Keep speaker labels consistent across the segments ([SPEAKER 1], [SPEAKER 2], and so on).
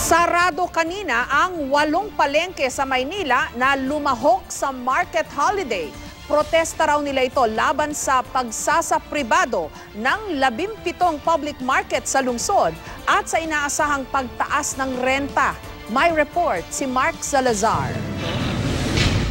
[SPEAKER 1] Sarado kanina ang 8 palengke sa Maynila na lumahok sa market holiday. Protesta raw nila ito laban sa pagsasapribado ng 17 public market sa lungsod at sa inaasahang pagtaas ng renta. May report si Mark Salazar.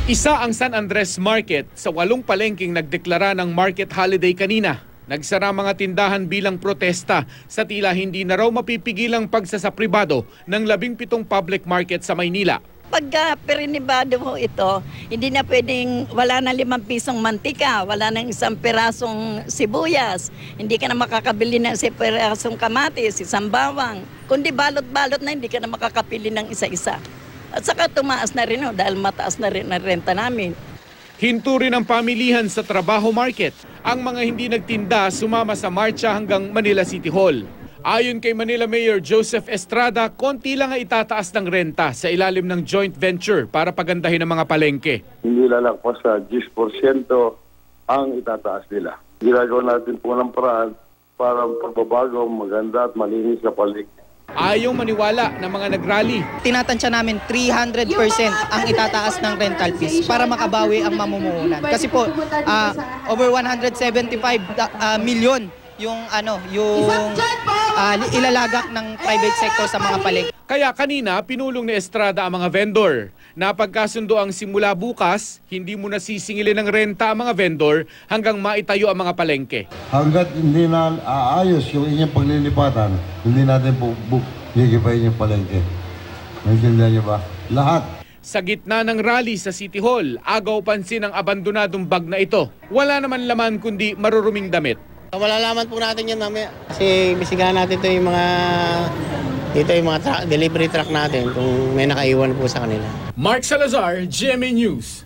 [SPEAKER 2] Isa ang San Andres Market sa 8 palengking nagdeklara ng market holiday kanina. Nagsara mga tindahan bilang protesta sa tila hindi na raw mapipigilang pagsasapribado ng 17 public market sa Maynila.
[SPEAKER 3] Pagka perinibado mo ito, hindi na pwedeng wala na 5 pisong mantika, wala nang 1 pirasong sibuyas, hindi ka na makakabili ng 1 pirasong kamatis, 1 bawang. Kundi balot-balot na hindi ka na makakapili ng isa-isa. At saka tumaas na rin dahil mataas na rin ang renta namin.
[SPEAKER 2] Hinto rin ang pamilihan sa Trabaho Market. Ang mga hindi nagtinda sumama sa marcha hanggang Manila City Hall. Ayon kay Manila Mayor Joseph Estrada, konti lang ang itataas ng renta sa ilalim ng joint venture para pagandahin ang mga palengke.
[SPEAKER 4] Hindi lalagpas sa 10% ang itataas nila. Ginagawa natin po ng paraan para pagbabago, maganda at malinis na palengke.
[SPEAKER 2] Ayaw maniwala ng mga nagrally.
[SPEAKER 5] Tinatansya namin 300% ang itataas ng rental fees para makabawi ang mamumuhunan. Kasi po, over 175 million yung ilalagak ng private sector sa mga palengke.
[SPEAKER 2] Kaya kanina, pinulong ni Estrada ang mga vendor. Napagkasundo ang simula bukas, hindi mo nasisingilin ng renta ang mga vendor hanggang maitayo ang mga palengke.
[SPEAKER 6] Hanggat hindi na aayos yung inyong paglilipatan, hindi natin gigipayin yung palengke. Naintindihan niyo ba? Lahat.
[SPEAKER 2] Sa gitna ng rally sa City Hall, agaw pansin ang abandonadong bag na ito. Wala naman laman kundi maruruming damit.
[SPEAKER 7] Malalaman po natin yan mamaya kasi bisigahan natin ito yung mga delivery truck natin kung may nakaiwan po sa kanila.
[SPEAKER 2] Mark Salazar, GMA News.